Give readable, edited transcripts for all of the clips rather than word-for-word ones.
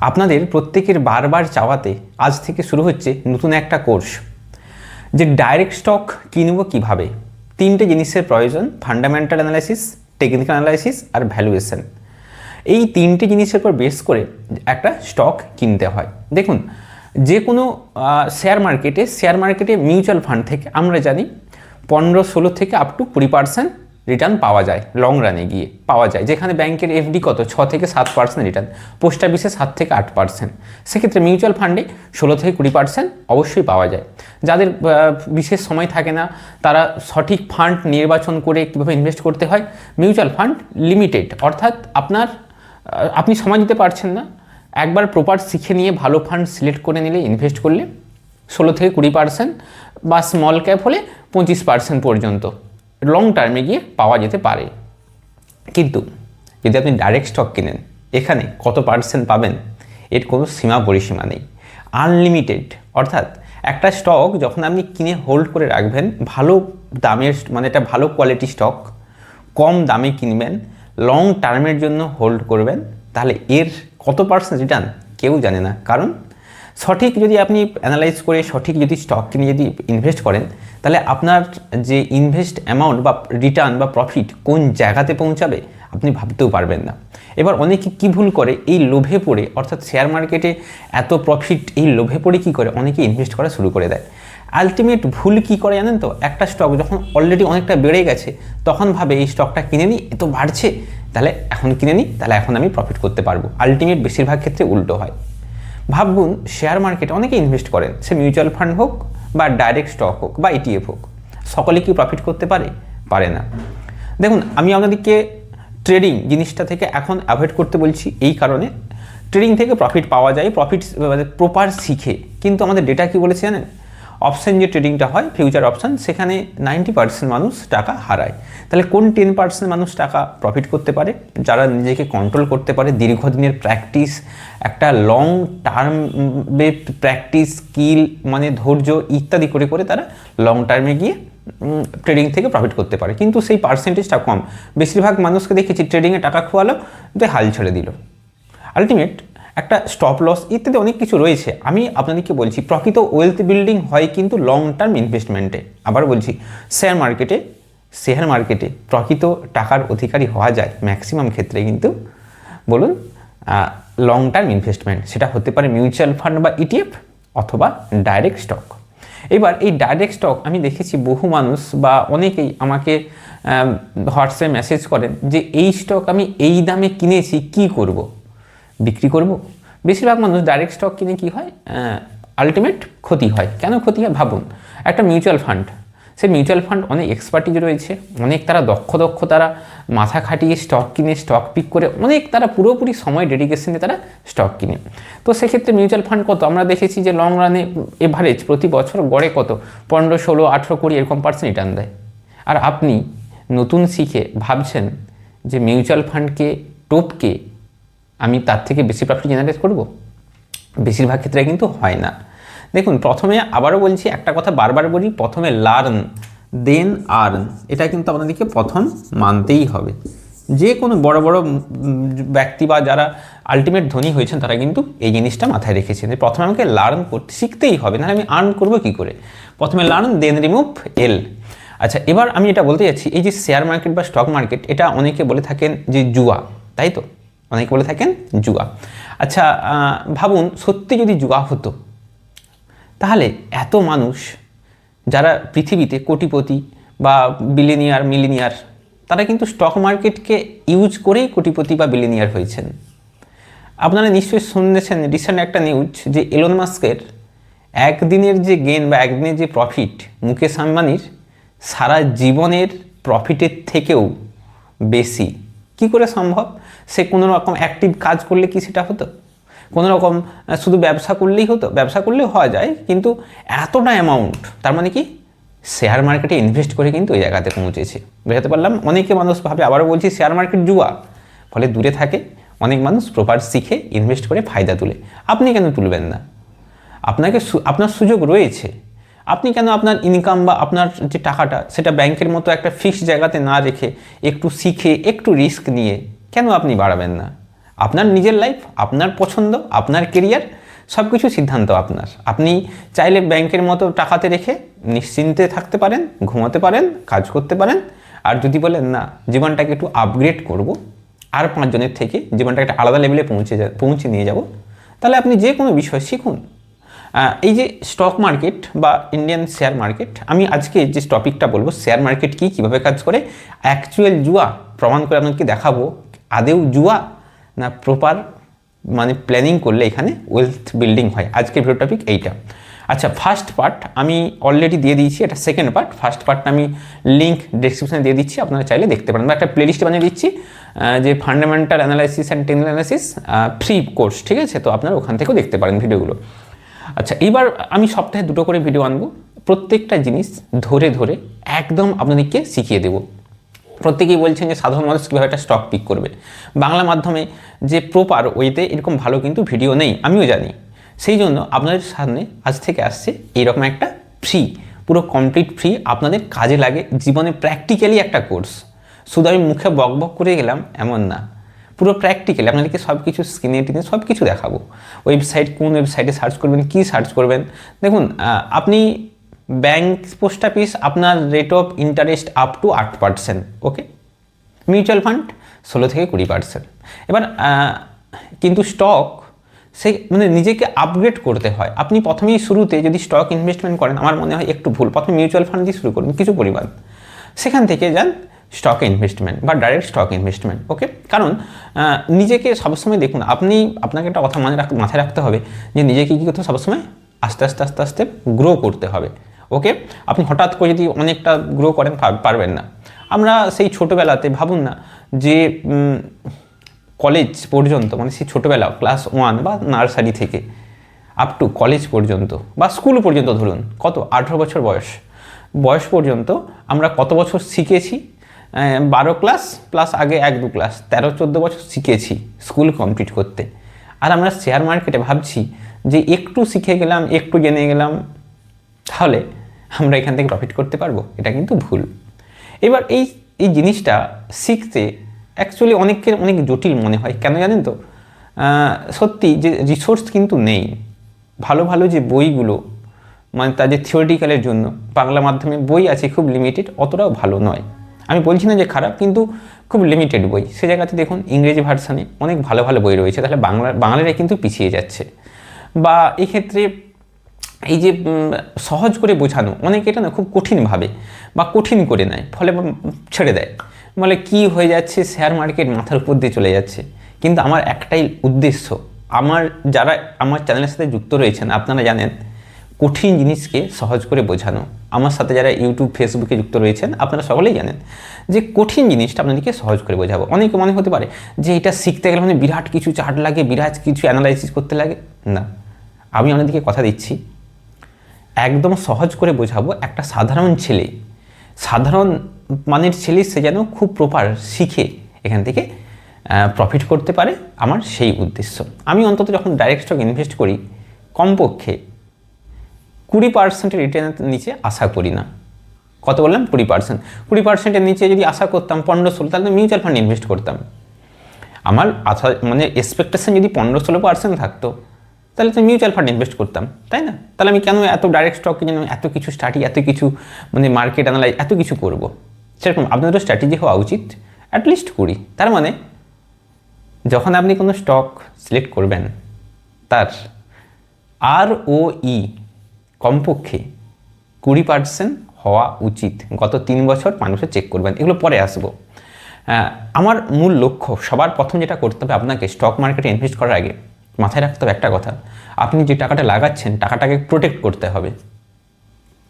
আপনাদের প্রত্যেকের বারবার চাওয়াতে আজ থেকে শুরু হচ্ছে নতুন একটা কোর্স, যে ডাইরেক্ট স্টক কিনবো কীভাবে। তিনটে জিনিসের প্রয়োজন: ফান্ডামেন্টাল অ্যানালাইসিস, টেকনিক্যাল অ্যানালাইসিস আর ভ্যালুয়েশন। এই তিনটে জিনিসের উপর বেস করে একটা স্টক কিনতে হয়। দেখুন, যে কোনো শেয়ার মার্কেটে মিউচুয়াল ফান্ড থেকে আমরা জানি 15-16 থেকে আপ টু 20% রিটার্ন পাওয়া যায়। লং রানে গিয়ে পাওয়া যায়, যেখানে ব্যাংকের এফডি কত 6 থেকে 7% রিটার্ন, পোস্ট অফিসে 7 থেকে 8%। সেক্ষেত্রে মিউচুয়াল ফান্ডে 16 থেকে 20% অবশ্যই পাওয়া যায়। যাদের বিশেষ সময় থাকে না, তারা সঠিক ফান্ড নির্বাচন করে কীভাবে ইনভেস্ট করতে হয়, মিউচুয়াল ফান্ড লিমিটেড, অর্থাৎ আপনি সময় দিতে পারছেন না, একবার প্রপার শিখে নিয়ে ভালো ফান্ড সিলেক্ট করে নিলে, ইনভেস্ট করলে 16 থেকে 20% বা স্মল ক্যাপ হলে 25% পর্যন্ত লং টার্মে গিয়ে পাওয়া যেতে পারে। কিন্তু যদি আপনি ডাইরেক্ট স্টক কিনেন, এখানে কত পার্সেন্ট পাবেন এর কোনো সীমা পরিসীমা নেই, আনলিমিটেড। অর্থাৎ একটা স্টক যখন আপনি কিনে হোল্ড করে রাখবেন, ভালো দামের মানে এটা ভালো কোয়ালিটি স্টক, কম দামে কিনবেন, লং টার্মের জন্য হোল্ড করবেন, তাহলে এর কত পার্সেন্ট রিটার্ন কেউ জানে না। কারণ সঠিক যদি আপনি অ্যানালাইজ করে সঠিক যদি স্টক কিনে যদি ইনভেস্ট করেন, তাহলে আপনার যে ইনভেস্ট অ্যামাউন্ট বা রিটার্ন বা প্রফিট কোন জায়গাতে পৌঁছাবে আপনি ভাবতেও পারবেন না। এবার অনেকে কী ভুল করে, এই লোভে পড়ে, অর্থাৎ শেয়ার মার্কেটে এত প্রফিট, এই লোভে পড়ে কী করে অনেকে ইনভেস্ট করা শুরু করে দেয়। আলটিমেট ভুল কী করে জানেন তো, একটা স্টক যখন অলরেডি অনেকটা বেড়ে গেছে, তখন ভাবে এই স্টকটা কিনে নিই, এত বাড়ছে, তাহলে এখন কিনে নিই, তাহলে এখন আমি প্রফিট করতে পারবো। আলটিমেট বেশিরভাগ ক্ষেত্রে উল্টো হয়। ভাবুন, শেয়ার মার্কেটে অনেকে ইনভেস্ট করেন, সে মিউচুয়াল ফান্ড হোক বা ডাইরেক্ট স্টক হোক বা ইটিএফ হোক, সকলে কি প্রফিট করতে পারে না। দেখুন, আমি আপনাদেরকে ট্রেডিং জিনিসটা থেকে এখন অ্যাভয়েড করতে বলছি এই কারণে, ট্রেডিং থেকে প্রফিট পাওয়া যায়, প্রফিট প্রপার শিখে। কিন্তু আমাদের ডেটা কি বলেছে জানেন, অপশান যে ট্রেডিংটা হয়, ফিউচার অপশান, সেখানে 90% মানুষ টাকা হারায়। তাহলে কোন 10% মানুষ টাকা প্রফিট করতে পারে? যারা নিজেকে কন্ট্রোল করতে পারে, দীর্ঘদিনের প্র্যাকটিস, একটা লং টার্মে প্র্যাকটিস, স্কিল মানে ধৈর্য ইত্যাদি করে করে তারা লং টার্মে গিয়ে ট্রেডিং থেকে প্রফিট করতে পারে। কিন্তু সেই পার্সেন্টেজটা কম। বেশিরভাগ মানুষকে দেখেছি ট্রেডিংয়ে টাকা খোয়ালো, তো হাল ছেড়ে দিল। আলটিমেট একটা স্টপ লস ইত্যাদি অনেক কিছু রয়েছে। আমি আপনাদেরকে বলছি, প্রকৃত ওয়েলথ বিল্ডিং হয় কিন্তু লং টার্ম ইনভেস্টমেন্টে। আবার বলছি, শেয়ার মার্কেটে প্রকৃত টাকার অধিকারী হওয়া যায় ম্যাক্সিমাম ক্ষেত্রে কিন্তু, বলুন, লং টার্ম ইনভেস্টমেন্ট, সেটা হতে পারে মিউচুয়াল ফান্ড বা ইটিএফ অথবা ডাইরেক্ট স্টক। এবার এই ডাইরেক্ট স্টক আমি দেখেছি বহু মানুষ বা অনেকেই আমাকে হোয়াটসঅ্যাপে মেসেজ করেন যে এই স্টক আমি এই দামে কিনেছি, কি করব? বিক্রি করব? বেশিরভাগ মানুষ ডাইরেক্ট স্টক কিনে কি হয়, আলটিমেট ক্ষতি হয়। কেন ক্ষতি হয়? ভাবুন, একটা মিউচুয়াল ফান্ড, সেই মিউচুয়াল ফান্ড অনেক এক্সপার্টিজ রয়েছে, অনেক তারা দক্ষ তারা মাথা খাটিয়ে স্টক কিনে, স্টক পিক করে, অনেক তারা পুরোপুরি সময় ডেডিকেশনে তারা স্টক কিনে। তো সেক্ষেত্রে মিউচুয়াল ফান্ড কত আমরা দেখেছি যে লং রানে এভারেজ প্রতি বছর গড়ে কত 15, 16, 18, 20 এরকম % রিটার্ন দেয়। আর আপনি নতুন শিখে ভাবছেন যে মিউচুয়াল ফান্ডকে টপকে আমি তার থেকে বেশি প্রফিট জেনারেট করব? বেশিরভাগ ক্ষেত্রে কিন্তু হয় না। দেখুন, প্রথমে আবারও বলছি, একটা কথা বারবার বলি, প্রথমে লার্ন দেন আর্ন, এটা কিন্তু আপনাদেরকে প্রথম মানতেই হবে। যে কোনো বড় বড় ব্যক্তি বা যারা আলটিমেট ধনী হয়েছেন, তারা কিন্তু এই জিনিসটা মাথায় রেখেছেন, প্রথমে আমাকে লার্ন করতে শিখতেই হবে, নাহলে আমি আর্ন করবো কী করে? প্রথমে লার্ন দেন রিমুভ এল। আচ্ছা, এবার আমি এটা বলতে যাচ্ছি, এই যে শেয়ার মার্কেট বা স্টক মার্কেট, এটা অনেকে বলে থাকেন যে জুয়া, তাই তো? অনেকে বলে থাকেন জুয়া। আচ্ছা, ভাবুন সত্যি যদি জুয়া হতো, তাহলে এত মানুষ যারা পৃথিবীতে কোটিপতি বা মিলিনিয়ার, তারা কিন্তু স্টক মার্কেটকে ইউজ করেই কোটিপতি বা বিলিনিয়ার হয়েছেন। আপনারা নিশ্চয়ই শুনেছেন রিসেন্ট একটা নিউজ, যে এলন মাস্কের একদিনের যে গেন বা একদিনের যে প্রফিট মুকেশ আম্বানির সারা জীবনের প্রফিটের থেকেও বেশি। কি করে সম্ভব? সে কোনো রকম অ্যাক্টিভ কাজ করলে কি সেটা হতো? কোনো রকম শুধু ব্যবসা করলেই হতো? ব্যবসা করলেও হওয়া যায়, কিন্তু এতটা অ্যামাউন্ট, তার মানে কি শেয়ার মার্কেটে ইনভেস্ট করে কিন্তু ওই জায়গাতে পৌঁছেছে। বুঝতে পারলাম? অনেকে মানুষ ভাবে, আবারও বলছি, শেয়ার মার্কেট জুয়া, ফলে দূরে থাকে। অনেক মানুষ প্রপার শিখে ইনভেস্ট করে ফায়দা তুলে। আপনি কেন তুলবেন না? আপনার সুযোগ রয়েছে। আপনি কেন আপনার ইনকাম বা আপনার যে টাকাটা, সেটা ব্যাংকের মতো একটা ফিক্সড জায়গাতে না রেখে একটু শিখে, একটু রিস্ক নিয়ে কেন আপনি বাড়াবেন না? আপনার নিজের লাইফ, আপনার পছন্দ, আপনার কেরিয়ার, সব কিছু সিদ্ধান্ত আপনার। আপনি চাইলে ব্যাংকের মতো টাকাতে রেখে নিশ্চিন্তে থাকতে পারেন, ঘুমাতে পারেন, কাজ করতে পারেন। আর যদি বলেন না জীবনটাকে একটু আপগ্রেড করব, আর 5 জনের থেকে জীবনটা একটা আলাদা লেভেলে পৌঁছে নিয়ে যাব, তাহলে আপনি যে কোনো বিষয় শিখুন। এই যে স্টক মার্কেট বা ইন্ডিয়ান শেয়ার মার্কেট, আমি আজকে যে টপিকটা বলবো শেয়ার মার্কেট কী, কীভাবে কাজ করে, অ্যাকচুয়াল জুয়া প্রমাণ করে আপনাকে দেখাবো আদেও জুয়া না প্রপার মানে প্ল্যানিং করলে এখানে ওয়েলথ বিল্ডিং হয়। আজকের ভিডিও টপিক এইটা। আচ্ছা, ফার্স্ট পার্ট আমি অলরেডি দিয়ে দিয়েছি, এটা সেকেন্ড পার্ট। ফার্স্ট পার্টটা আমি লিঙ্ক ডেসক্রিপশনে দিয়ে দিচ্ছি, আপনারা চাইলে দেখতে পারেন, বা একটা প্লেলিস্ট বানিয়ে দিচ্ছি যে fundamental analysis and technical analysis free course, ঠিক আছে? তো আপনারা ওখান থেকেও দেখতে পারেন ভিডিওগুলো। আচ্ছা, এবার আমি সপ্তাহে 2টো করে ভিডিও আনবো, প্রত্যেকটা জিনিস ধরে ধরে একদম আপনাদেরকে শিখিয়ে দেবো। প্রত্যেকেই বলছেন যে সাধারণ মানুষ কীভাবে একটা স্টক পিক করবে, বাংলা মাধ্যমে যে প্রপার ওয়েতে এরকম ভালো কিন্তু ভিডিও নেই, আমিও জানি। সেই জন্য আপনাদের সামনে আজ থেকে আসছে এইরকম একটা ফ্রি, পুরো কমপ্লিট ফ্রি, আপনাদের কাজে লাগে জীবনে প্র্যাকটিক্যালি একটা কোর্স। শুধু আমি মুখে বক বক করে গেলাম এমন না, পুরো প্র্যাকটিক্যালি আপনাদেরকে সব কিছু স্ক্রিনে টিনে সব কিছু দেখাবো। ওয়েবসাইট, কোন ওয়েবসাইটে সার্চ করবেন, কী সার্চ করবেন। দেখুন, আপনি ব্যাংক, পোস্ট অফিস, আপনার rate of interest up to 8%, okay. Mutual fund 16 থেকে 20%। এবার কিন্তু স্টক সেই মানে নিজেকে আপগ্রেড করতে হয়। আপনি প্রথমেই শুরুতে যদি স্টক ইনভেস্টমেন্ট করেন, আমার মনে হয় একটু ভুল। প্রথমে মিউচুয়াল ফান্ড দিয়ে শুরু করুন কিছু পরিমাণ, সেখান থেকে যান স্টক ইনভেস্টমেন্ট বা ডাইরেক্ট স্টক ইনভেস্টমেন্ট, ওকে। কারণ নিজেকে সবসময় দেখুন, আপনাকে একটা কথা মাথায় রাখতে হবে যে নিজেকে কী করতে হবে, সবসময় আস্তে আস্তে আস্তে আস্তে গ্রো করতে হবে, ওকে। আপনি হঠাৎ করে যদি অনেকটা গ্রো করেন পারবেন না। আমরা সেই ছোটোবেলাতে ভাবুন না যে কলেজ পর্যন্ত, মানে সেই ছোটোবেলা ক্লাস 1 বা নার্সারি থেকে আপ টু কলেজ পর্যন্ত বা স্কুল পর্যন্ত ধরুন, কত 18 বছর বয়স পর্যন্ত আমরা কত বছর শিখেছি? 12 ক্লাস প্লাস আগে 1-2 ক্লাস, 13-14 বছর শিখেছি স্কুল কমপ্লিট করতে। আর আমরা শেয়ার মার্কেটে ভাবছি যে একটু শিখে গেলাম, একটু জেনে গেলাম, তাহলে আমরা এখান থেকে প্রফিট করতে পারবো। এটা কিন্তু ভুল। এবার এই জিনিসটা শিখতে অ্যাকচুয়ালি অনেকের অনেক জটিল মনে হয়, কেন জানেন তো? সত্যি যে রিসোর্স কিন্তু নেই। ভালো ভালো যে বইগুলো, মানে তাদের থিওরিটিক্যালের জন্য বাংলা মাধ্যমে বই আছে খুব লিমিটেড, অতটাও ভালো নয়। আমি বলছি না যে খারাপ, কিন্তু খুব লিমিটেড বই। সে জায়গাতে দেখুন ইংরেজি ভার্সানে অনেক ভালো ভালো বই রয়েছে, তাহলে বাংলারা কিন্তু পিছিয়ে যাচ্ছে। বা এক্ষেত্রে এই যে সহজ করে বোঝানো, অনেকে এটা না খুব কঠিনভাবে বা কঠিন করে নেয়, ফলে ছেড়ে দেয়, বলে কি হয়ে যাচ্ছে, শেয়ার মার্কেট মাথার উপর দিয়ে চলে যাচ্ছে। কিন্তু আমার একটাই উদ্দেশ্য, যারা আমার চ্যানেলের সাথে যুক্ত রয়েছেন আপনারা জানেন, কঠিন জিনিসকে সহজ করে বোঝানো। আমার সাথে যারা ইউটিউব, ফেসবুকে যুক্ত রয়েছেন আপনারা সকলেই জানেন যে কঠিন জিনিসটা আপনাদেরকে সহজ করে বোঝাবো। অনেকে মনে হতে পারে যে এটা শিখতে গেলে মানে বিরাট কিছু চার্ট লাগে, বিরাট কিছু অ্যানালাইসিস করতে লাগে। না, আমি আপনাদেরকে কথা দিচ্ছি, একদম সহজ করে বোঝাবো। একটা সাধারণ মানের ছেলে সে যেন খুব প্রপার শিখে এখান থেকে প্রফিট করতে পারে, আমার সেই উদ্দেশ্য। আমি অন্তত যখন ডাইরেক্ট স্টক ইনভেস্ট করি, কমপক্ষে 20% রিটার্নের নিচে আশা করি না। কত বললাম? 20%। নিচে যদি আশা করতাম 15-16, তাহলে মিউচুয়াল ফান্ড ইনভেস্ট করতাম। আমার আশা মানে এক্সপেকটেশন যদি 15-16% থাকতো, তাহলে তো মিউচুয়াল ফান্ড ইনভেস্ট করতাম, তাই না? তাহলে আমি কেন এত ডাইরেক্ট স্টকে যেন এত কিছু স্টাডি, এত কিছু মানে মার্কেট অ্যানালাইজ এত কিছু করব? সেরকম আপনাদেরও স্ট্র্যাটেজি হওয়া উচিত, অ্যাটলিস্ট 20। তার মানে যখন আপনি কোনো স্টক সিলেক্ট করবেন, তার ROE কমপক্ষে 20% হওয়া উচিত। গত 3 বছর 5 বছর চেক করবেন, এগুলো পরে আসবো। আমার মূল লক্ষ্য, সবার প্রথম যেটা করতে হবে আপনাকে স্টক মার্কেটে ইনভেস্ট করার আগে মাথায় রাখতে হবে একটা কথা, আপনি যে টাকাটা লাগাচ্ছেন টাকাটাকে প্রোটেক্ট করতে হবে।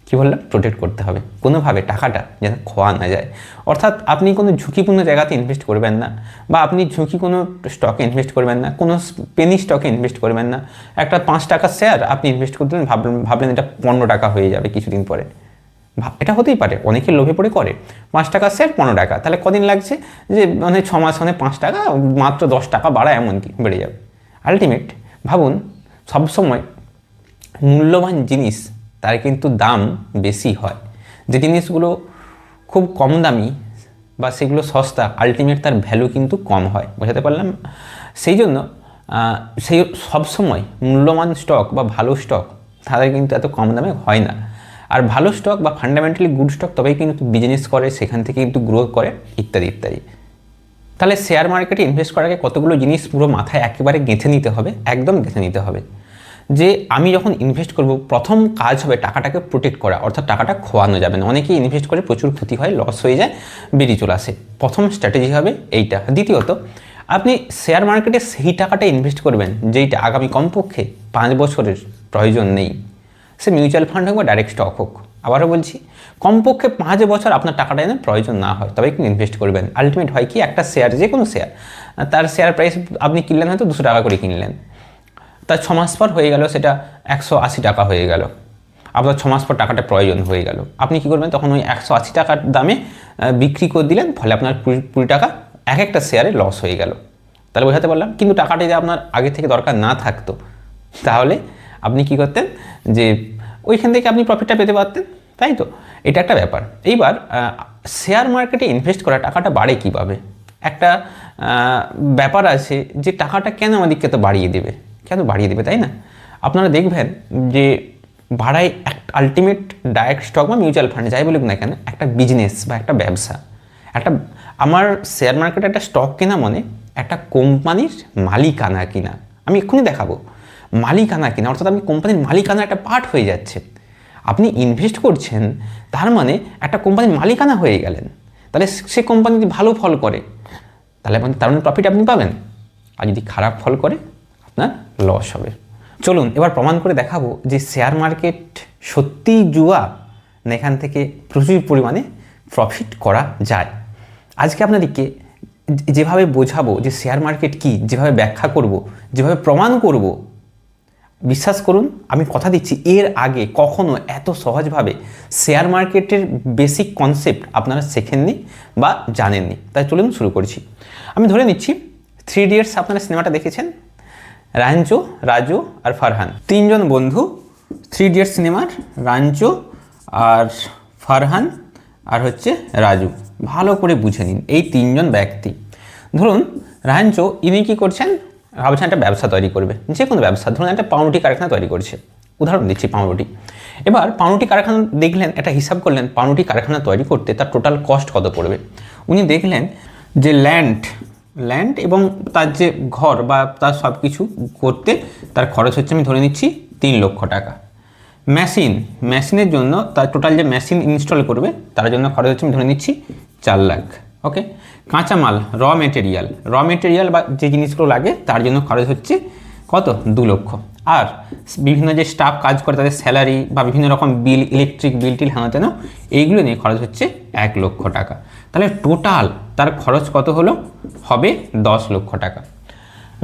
কী বললাম? প্রোটেক্ট করতে হবে, কোনোভাবে টাকাটা যেন খোয়া না যায়। অর্থাৎ আপনি কোনো ঝুঁকিপূর্ণ জায়গাতে ইনভেস্ট করবেন না, বা আপনি কোনো স্টকে ইনভেস্ট করবেন না, কোনো পেনি স্টকে ইনভেস্ট করবেন না। একটা 5 টাকার শেয়ার আপনি ইনভেস্ট করতেন, ভাবলেন এটা 15 টাকা হয়ে যাবে কিছুদিন পরে। এটা হতেই পারে, অনেকে লোভে পড়ে করে। 5 টাকার শেয়ার 15 টাকা, তাহলে কদিন লাগছে যে মানে 6 মাস, মানে 5 টাকা মাত্র 10 টাকা বাড়া, এমনকি বেড়ে যাবে। আলটিমেট ভাবুন, সবসময় মূল্যবান জিনিস তার কিন্তু দাম বেশি হয়। যে জিনিসগুলো খুব কম দামি বা সেগুলো সস্তা, আলটিমেট তার ভ্যালু কিন্তু কম হয়। বোঝাতে পারলাম? সেই জন্য সেই সবসময় মূল্যবান স্টক বা ভালো স্টক তাদের কিন্তু এত কম দামে হয় না। আর ভালো স্টক বা ফান্ডামেন্টালি গুড স্টক তবেই কিন্তু বিজনেস করে, সেখান থেকে কিন্তু গ্রো করে, ইত্যাদি ইত্যাদি। তাহলে শেয়ার মার্কেটে ইনভেস্ট করার আগে কতগুলো জিনিস পুরো মাথায় একেবারে গেঁথে নিতে হবে, একদম গেঁথে নিতে হবে। যে আমি যখন ইনভেস্ট করব, প্রথম কাজ হবে টাকাটাকে প্রোটেক্ট করা, অর্থাৎ টাকাটা খোয়ানো যাবে না। অনেকেই ইনভেস্ট করে প্রচুর ক্ষতি হয়, লস হয়ে যায়, বেরিয়ে চলে আসে। প্রথম স্ট্র্যাটেজি হবে এইটা। দ্বিতীয়ত, আপনি শেয়ার মার্কেটে সেই টাকাটা ইনভেস্ট করবেন যেইটা আগামী কমপক্ষে 5 বছরের প্রয়োজন নেই। সে মিউচুয়াল ফান্ড হোক বা ডাইরেক্ট স্টক হোক, আবারও বলছি, কমপক্ষে 5 বছর আপনার টাকাটা যেন প্রয়োজন না হয়, তবে কিন্তু ইনভেস্ট করবেন। আলটিমেট হয় কি, একটা শেয়ার, যে কোনো শেয়ার, তার শেয়ার প্রাইস আপনি কিনলেন হয়তো 200 টাকা করে কিনলেন, তার 6 মাস পর হয়ে গেল সেটা 180 টাকা হয়ে গেল, আপনার 6 মাস পর টাকাটা প্রয়োজন হয়ে গেল। আপনি কী করবেন, তখন ওই 180 টাকার দামে বিক্রি করে দিলেন, ফলে আপনার 20 টাকা এক একটা শেয়ারে লস হয়ে গেল। তাহলে বোঝাতে পারলাম। কিন্তু টাকাটা যদি আপনার আগে থেকে দরকার না থাকতো, তাহলে আপনি কি করতেন, যে ওইখান থেকে আপনি প্রফিটটা পেতে পারতেন, তাই তো? এটা একটা ব্যাপার। এইবার শেয়ার মার্কেটে ইনভেস্ট করা টাকাটা বাড়ে কীভাবে? একটা ব্যাপার আছে যে টাকাটা কেন আমাদেরকে তো বাড়িয়ে দেবে, কেন বাড়িয়ে দেবে, তাই না? আপনারা দেখবেন যে বাড়ায় আলটিমেট ডাইরেক্ট স্টক বা মিউচুয়াল ফান্ড যাই বলুক না কেন, একটা বিজনেস বা একটা ব্যবসা। আমার শেয়ার মার্কেটে একটা স্টক কেনা মানে একটা কোম্পানির মালিকানা কিনা। আমি এক্ষুনি দেখাবো, মালিকানা কিনা, অর্থাৎ আপনি কোম্পানির মালিকানা একটা পার্ট হয়ে যাচ্ছে। আপনি ইনভেস্ট করছেন, তার মানে একটা কোম্পানির মালিকানা হয়ে গেলেন। তাহলে সে কোম্পানি যদি ভালো ফল করে, তাহলে তার মানে প্রফিট আপনি পাবেন, আর যদি খারাপ ফল করে আপনার লস হবে। চলুন এবার প্রমাণ করে দেখাবো যে শেয়ার মার্কেট সত্যিই জুয়া না, এখান থেকে প্রচুর পরিমাণে প্রফিট করা যায়। আজকে আপনাদেরকে যেভাবে বোঝাবো যে শেয়ার মার্কেট কী, যেভাবে ব্যাখ্যা করব, যেভাবে প্রমাণ করব, বিশ্বাস করুন, আমি কথা দিচ্ছি, এর আগে কখনো এত সহজভাবে শেয়ার মার্কেটের বেসিক কনসেপ্ট আপনারা শেখেননি বা জানেননি। তাই চলুন শুরু করছি। আমি ধরে নিচ্ছি 3 ইডিয়টস আপনারা সিনেমাটা দেখেছেন। রাঞ্চো, রাজু আর ফারহান, 3 জন বন্ধু। 3 ইডিয়টস সিনেমার রাঞ্চো আর ফারহান আর হচ্ছে রাজু, ভালো করে বুঝে নিন। এই 3 জন ব্যক্তি, ধরুন রাঞ্চো, ইনি কী করছেন, ভাবছেন একটা ব্যবসা তৈরি করবে, যে কোনো ব্যবসা। ধরুন একটা পাউরুটি কারখানা তৈরি করছে, উদাহরণ দিচ্ছি পাউরুটি। এবার পাউরুটি কারখানা দেখলেন, একটা হিসাব করলেন পাউরুটি কারখানা তৈরি করতে তার টোটাল কস্ট কত পড়বে। উনি দেখলেন যে ল্যান্ড এবং তার যে ঘর বা তার সব কিছু করতে তার খরচ হচ্ছে, আমি ধরে নিচ্ছি 3 লক্ষ টাকা। মেশিনের জন্য তার টোটাল যে মেশিন ইনস্টল করবে তার জন্য খরচ হচ্ছে, আমি ধরে নিচ্ছি 4 লাখ। ওকে। কাঁচামাল, র মেটেরিয়াল বা যে জিনিসগুলো লাগে তার জন্য খরচ হচ্ছে কত, 2 লক্ষ। আর বিভিন্ন যে স্টাফ কাজ করে তাদের স্যালারি বা বিভিন্ন রকম বিল, ইলেকট্রিক বিল টিল হ্যাঁ তেন, এইগুলো নিয়ে খরচ হচ্ছে 1 লক্ষ টাকা। তাহলে টোটাল তার খরচ কত হলো, হবে 10 লক্ষ টাকা।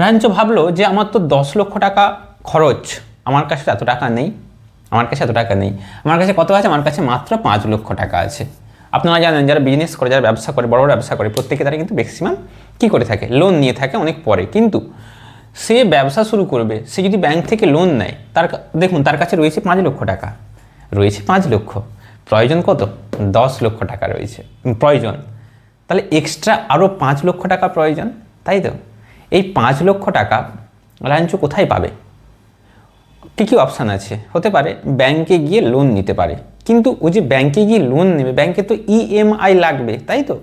রাঞ্চো ভাবলো যে আমার তো 10 লক্ষ টাকা খরচ, আমার কাছে এত টাকা নেই, আমার কাছে কত আছে, আমার কাছে মাত্র 5 লক্ষ টাকা আছে। আপনারা জানেন যারা বিজনেস করে, যারা ব্যবসা করে, বড় ব্যবসা করে, প্রত্যেকে তারা কিন্তু ম্যাক্সিমাম কী করে থাকে, লোন নিয়ে থাকে অনেক পরে। কিন্তু সে ব্যবসা শুরু করবে, সে যদি ব্যাংক থেকে লোন নেয়, দেখুন তার কাছে রয়েছে 5 লক্ষ টাকা, রয়েছে 5 লক্ষ, প্রয়োজন কত, 10 লক্ষ টাকা রয়েছে প্রয়োজন। তাহলে এক্সট্রা আরও 5 লক্ষ টাকা প্রয়োজন, তাই তো? এই 5 লক্ষ টাকা রাঞ্চো কোথায় পাবে? কী অপশান আছে, হতে পারে ব্যাংকে গিয়ে লোন নিতে পারে। কিন্তু ও যে ব্যাংকে গিয়ে লোন নেবে, ব্যাংকে তো ইএমআই লাগবে, তাই তো?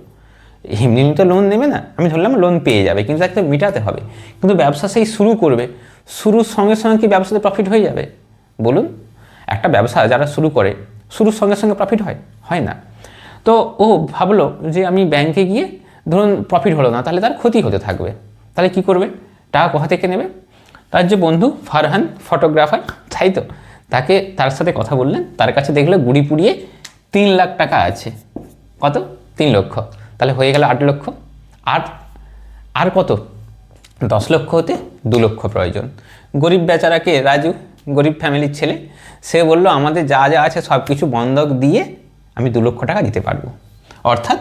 এমনি তো লোন নেবে না, আমি ধরলাম লোন পেয়ে যাবে, কিন্তু তাকে মেটাতে হবে। কিন্তু ব্যবসা সেই শুরু করবে, শুরুর সঙ্গে সঙ্গে কি ব্যবসাতে প্রফিট হয়ে যাবে বলুন? একটা ব্যবসা যারা শুরু করে, শুরুর সঙ্গে সঙ্গে প্রফিট হয় না। তো ও ভাবলো যে আমি ব্যাংকে গিয়ে, ধরুন প্রফিট হলো না, তাহলে তার ক্ষতি হতে থাকবে। তাহলে কি করবে, টাকা কোথা থেকে নেবে? তার যে বন্ধু ফারহান, ফটোগ্রাফার, তাই তো, তার সাথে কথা বললেন, তার কাছে দেখলো গুড়ি পুড়িয়ে 3 লাখ টাকা আছে। কত, 3 লক্ষ। তাহলে হয়ে গেল 8 লক্ষ। আর কত, 10 লক্ষ হতে 2 লক্ষ প্রয়োজন। গরিব বেচারাকে, রাজু গরিব ফ্যামিলির ছেলে, সে বলল আমাদের যা যা আছে সব কিছু বন্ধক দিয়ে আমি 2 লক্ষ টাকা দিতে পারবো। অর্থাৎ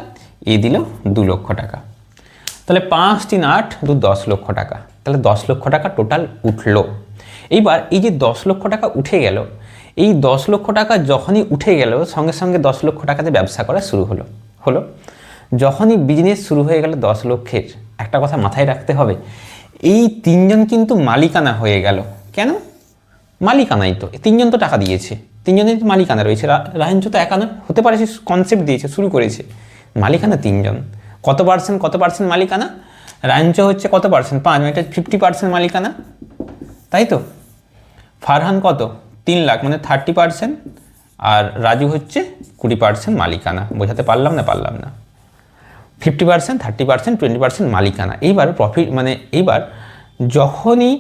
এ দিল 2 লক্ষ টাকা। তাহলে 5 3 8 2 10 লক্ষ টাকা। তাহলে 10 লক্ষ টাকা টোটাল উঠলো। এইবার এই যে 10 লক্ষ টাকা উঠে গেল, এই 10 লক্ষ টাকা যখনই উঠে গেল, সঙ্গে সঙ্গে 10 লক্ষ টাকাতে ব্যবসা করা শুরু হলো। যখনই বিজনেস শুরু হয়ে গেল 10 লক্ষের, একটা কথা মাথায় রাখতে হবে, এই তিনজন কিন্তু মালিকানা হয়ে গেল। কেন? মালিকানাই তো, তিনজন তো টাকা দিয়েছে, তিনজনের মালিকানা রয়েছে। রায়ঞ্চ তো একা নয়, হতে পারে সে কনসেপ্ট দিয়েছে, শুরু করেছে। মালিকানা তিনজন, কত পার্সেন্ট মালিকানা? রায়ঞ্চ হচ্ছে কত পার্সেন্ট? 5, এটা 50% মালিকানা, তাই তো। ফারহান কত? 3 লাখ, মানে 30%। আর রাজু হচ্ছে 20% মালিকানা। বোঝাতে পারলাম না? 50%, 30%, 20% মালিকানা। এইবার প্রফিট, মানে এইবার যখনই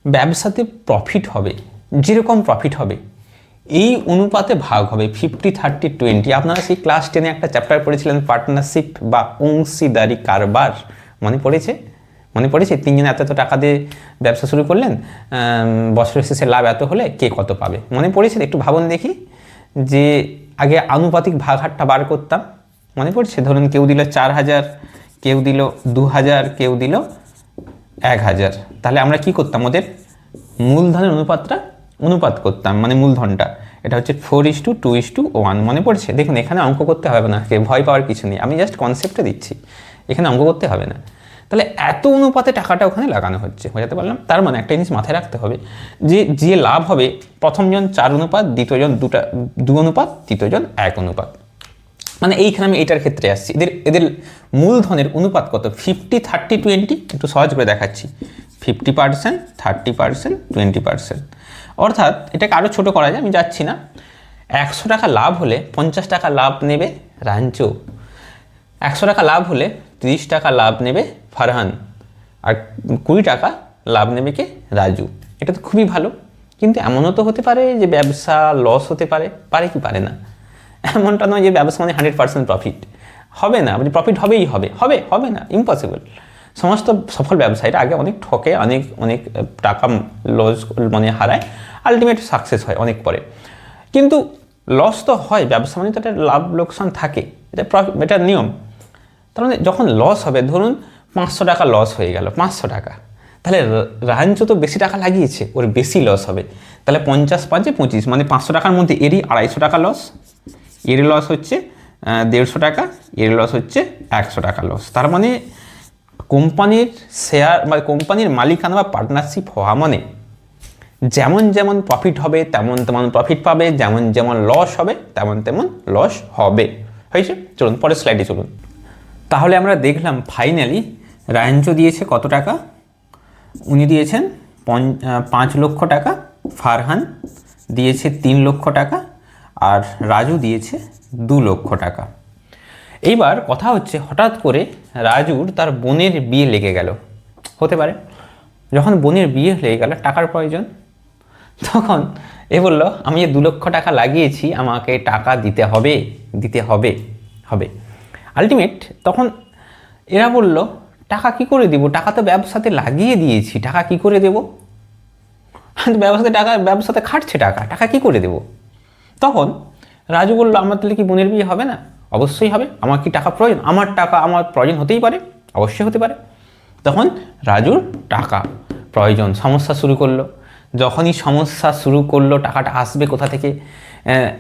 ব্যবসাতে প্রফিট হবে, যেরকম প্রফিট হবে এই অনুপাতে ভাগ হবে। 50, 30, 20। আপনারা সেই ক্লাস 10-এ একটা চ্যাপ্টার পড়েছিলেন, পার্টনারশিপ বা অংশীদারি কারবার, মনে পড়েছে? তিনজন এত টাকা দিয়ে ব্যবসা শুরু করলেন, বছরের শেষে লাভ এত হলে কে কত পাবে, মনে পড়েছে? একটু ভাবুন দেখি। যে আগে আনুপাতিক ভাগ হারটা বার করতাম, মনে পড়ছে? ধরুন কেউ দিল 4000, কেউ দিল 2000, কেউ দিল 1000। তাহলে আমরা কি করতাম? ওদের মূলধনের অনুপাত করতাম, মানে মূলধনটা। এটা হচ্ছে 4:2:1, মনে পড়ছে? দেখুন এখানে অঙ্ক করতে হবে না, ভয় পাওয়ার কিছু নেই, আমি জাস্ট কনসেপ্টে দিচ্ছি, এখানে অঙ্ক করতে হবে না। তাহলে এত অনুপাতে টাকাটা ওখানে লাগানো হচ্ছে, বোঝাতে পারলাম? তার মানে একটা জিনিস মাথায় রাখতে হবে, যে লাভ হবে প্রথমজন 4 অনুপাত, দ্বিতীয়জন 2 অনুপাত, তৃতীয়জন 1 অনুপাত। মানে এইখানে আমি এটার ক্ষেত্রে আসছি, এদের মূলধনের অনুপাত কত? 50, 30, 20। একটু সহজ করে দেখাচ্ছি, 50%, 30%, 20%। অর্থাৎ এটাকে আরও ছোটো করা যায়, আমি যাচ্ছি না। 100 টাকা লাভ হলে 50 টাকা লাভ নেবে রাঞ্চ, 100 টাকা লাভ হলে 30 টাকা লাভ নেবে ফারহান, আর 20 টাকা লাভ নেবে কে? রাজু। এটা তো খুবই ভালো। কিন্তু এমনও তো হতে পারে যে ব্যবসা লস হতে পারে কি পারে না? এমনটা নয় যে ব্যবসা মানে 100% প্রফিট হবে না, প্রফিট হবে না, ইম্পসিবল। সমস্ত সফল ব্যবসায়ীরা আগে অনেক ঠকে, অনেক টাকা লস মানে হারায়, আলটিমেট সাকসেস হয় অনেক পরে। কিন্তু লস তো হয়, ব্যবসা মানে তো একটা লাভ লোকসান থাকে, এটা নিয়ম। তার মানে যখন লস হবে, ধরুন 500 টাকা লস হয়ে গেল, 500 টাকা, তাহলে রাঞ্চ তো বেশি টাকা লাগিয়েছে, ওর বেশি লস হবে। তাহলে 50, 5, 25, মানে 500 টাকার মধ্যে এরই 250 টাকা লস, এর লস হচ্ছে 150 টাকা, এর লস হচ্ছে 100 টাকা লস। তার মানে কোম্পানির শেয়ার বা কোম্পানির মালিকানা বা পার্টনারশিপ হওয়া মানে যেমন প্রফিট হবে তেমন প্রফিট পাবে, যেমন লস হবে তেমন লস হবে। হয়েছে? চলুন পরের স্লাইডে চলুন। তাহলে আমরা দেখলাম ফাইনালি রায়ঞ্চ দিয়েছে কত টাকা? উনি দিয়েছেন 5 লক্ষ টাকা, ফারহান দিয়েছে 3 লক্ষ টাকা, আর রাজু দিয়েছে 2 লক্ষ টাকা। এইবার কথা হচ্ছে, হঠাৎ করে রাজুর তার বোনের বিয়ে লেগে গেল, হতে পারে। যখন বোনের বিয়ে লেগে গেল, টাকার প্রয়োজন, তখন এ বলল আমি যে 2 লক্ষ টাকা লাগিয়েছি, আমাকে টাকা দিতে হবে। আলটিমেট তখন এরা বলল টাকা কি করে দেব? টাকা তো ব্যবসাতে লাগিয়ে দিয়েছি, টাকা কি করে দেব? ব্যবসাতে খাটছে টাকা কি করে দেব? তখন রাজু বলল আমার তাহলে কি বোনের বিয়ে হবে না? অবশ্যই হবে। আমার কি টাকা প্রয়োজন? আমার প্রয়োজন হতেই পারে, অবশ্যই হতে পারে। তখন রাজুর টাকা প্রয়োজন, সমস্যা শুরু করলো। যখনই সমস্যা শুরু করলো, টাকাটা আসবে কোথা থেকে?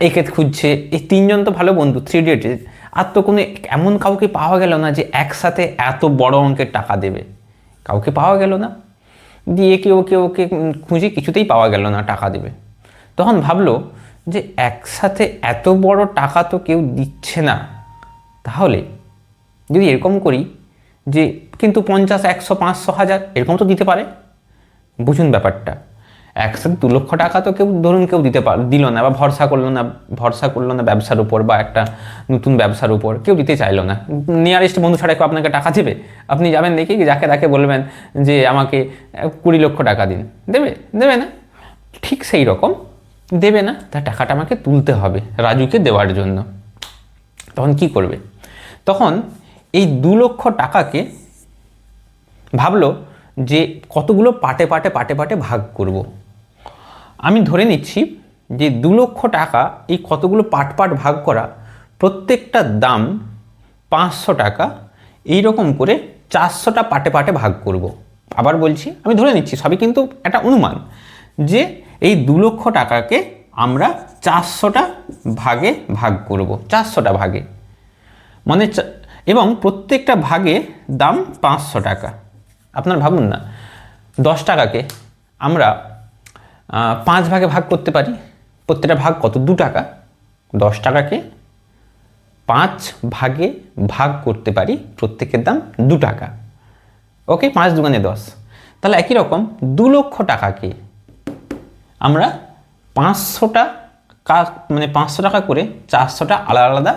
একে খুঁজছে। এই 3 জন তো ভালো বন্ধু, 3 ইডিয়টস। আর তো কোনো এমন কাউকে পাওয়া গেল না যে একসাথে এত বড় অঙ্কের টাকা দেবে, কাউকে পাওয়া গেল না। দিয়ে ওকে খুঁজে কিছুতেই পাওয়া গেল না টাকা দেবে। তখন ভাবলো যে একসাথে এত বড় টাকা তো কেউ দিচ্ছে না, তাহলে যদি এরকম করি যে কিন্তু 50, 100, 500, 1000 এরকম তো দিতে পারে। বুঝুন ব্যাপারটা, একসাথে 2 লক্ষ টাকা তো কেউ দিল না, বা ভরসা করলো না ব্যবসার উপর, বা একটা নতুন ব্যবসার উপর কেউ দিতে চাইলো না। নিয়ারেস্ট বন্ধু ছাড়া কেউ আপনাকে টাকা দেবে? আপনি যাবেন দেখি যাকে তাকে বলবেন যে আমাকে 20 লক্ষ টাকা দিন, দেবে না। ঠিক সেই রকম দেবে না, তার টাকাটা আমাকে তুলতে হবে রাজুকে দেওয়ার জন্য। তখন কি করবে? তখন এই 2 লক্ষ টাকাকে ভাবলো যে কতগুলো পাটে ভাগ করব। আমি ধরে নিচ্ছি যে 2 লক্ষ টাকা এই কতগুলো পাট ভাগ করা, প্রত্যেকটার দাম 500 টাকা, এইরকম করে 400টা পাটে ভাগ করব। আবার বলছি, আমি ধরে নিচ্ছি, সবই কিন্তু একটা অনুমান, যে এই 2 লক্ষ টাকাকে আমরা 400টা ভাগে ভাগ করব, 400টা ভাগে, মানে এবং প্রত্যেকটা ভাগে দাম 500 টাকা। আপনার ভাবুন না, 10 টাকাকে আমরা 5 ভাগে ভাগ করতে পারি। প্রত্যেকটা ভাগ কত? 2 টাকা। 10 টাকাকে 5 ভাগে ভাগ করতে পারি, প্রত্যেকের দাম 2 টাকা। ওকে, 5 দুগুণে 10। তাহলে একই রকম 2 লক্ষ টাকাকে আমরা 500 টাকা, মানে 500 টাকা করে 400টা আলাদা আলাদা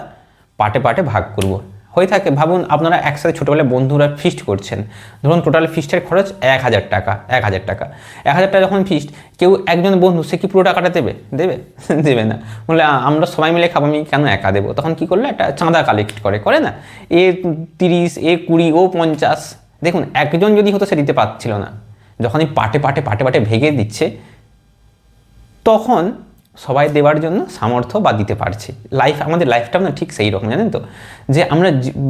পার্টে পার্টে ভাগ করব। হয়ে থাকে, ভাবুন আপনারা একসাথে ছোটোবেলায় বন্ধুরা ফিস্ট করছেন, ধরুন টোটাল ফিস্টের খরচ 1000 টাকা। 1000 টাকা যখন ফিস্ট, কেউ একজন বন্ধু সে কি পুরো টাকাটা দেবে? দেবে না। বলে আমরা সবাই মিলে খাবো, আমি কেন একা দেবো? তখন কি করলো, একটা চাঁদা কালেক্ট করে না, এ 30, এ 20, ও 50। দেখুন, একজন যদি হতো সে দিতে পারছিল না, যখন এই পার্টে পার্টে ভেঙে দিচ্ছে, তখন সবাই দেওয়ার জন্য সামর্থ্য বা দিতে পারছে। আমাদের লাইফটা না ঠিক সেই রকম, জানেন তো, যে আমরা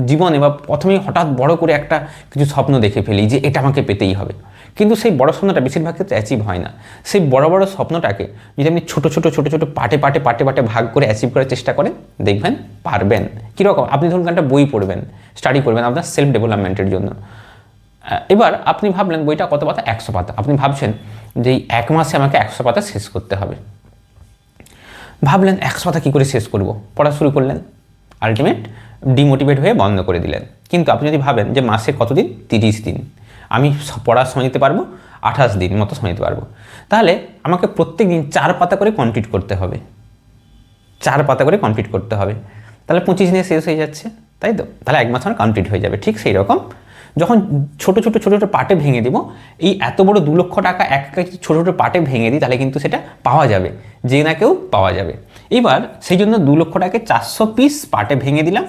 জীবনে বা প্রথমেই হঠাৎ বড় করে একটা কিছু স্বপ্ন দেখে ফেলি যে এটা আমাকে পেতেই হবে, কিন্তু সেই বড় স্বপ্নটা বেশিরভাগ ক্ষেত্রে অ্যাচিভ হয় না। সেই বড় স্বপ্নটাকে যদি আপনি ছোট পার্টে ভাগ করে অ্যাচিভ করার চেষ্টা করেন, দেখবেন পারবেন। কীরকম? আপনি ধরুন একটা বই পড়বেন, স্টাডি করবেন আপনার সেলফ ডেভেলপমেন্টের জন্য। এবার আপনি ভাবলেন বইটা কত পাতা? 100 পাতা। আপনি ভাবছেন যে এই 1 মাসে আমাকে 100 পাতা শেষ করতে হবে। ভাবলেন 100 পাতা কী করে শেষ করব, পড়া শুরু করলেন, আলটিমেট ডিমোটিভেট হয়ে বন্ধ করে দিলেন। কিন্তু আপনি যদি ভাবেন যে মাসে কতদিন? 30 দিন, আমি পড়ার সময় দিতে পারবো 28 দিন মতো সময় দিতে পারবো, তাহলে আমাকে প্রত্যেক দিন 4 পাতা করে কমপ্লিট করতে হবে। 4 পাতা করে কমপ্লিট করতে হবে, তাহলে 25 দিনে শেষ হয়ে যাচ্ছে, তাই তো? তাহলে 1 মাস আমার কমপ্লিট হয়ে যাবে। ঠিক সেই রকম যখন ছোট পার্টে ভেঙে দিব, এই এত বড় 2 লক্ষ টাকা এক ছোট পার্টে ভেঙে দিই, তাহলে কিন্তু সেটা পাওয়া যাবে, যে না কেউ পাওয়া যাবে। এবার সেই জন্য 2 লক্ষ টাকাকে 400 পিস পার্টে ভেঙে দিলাম,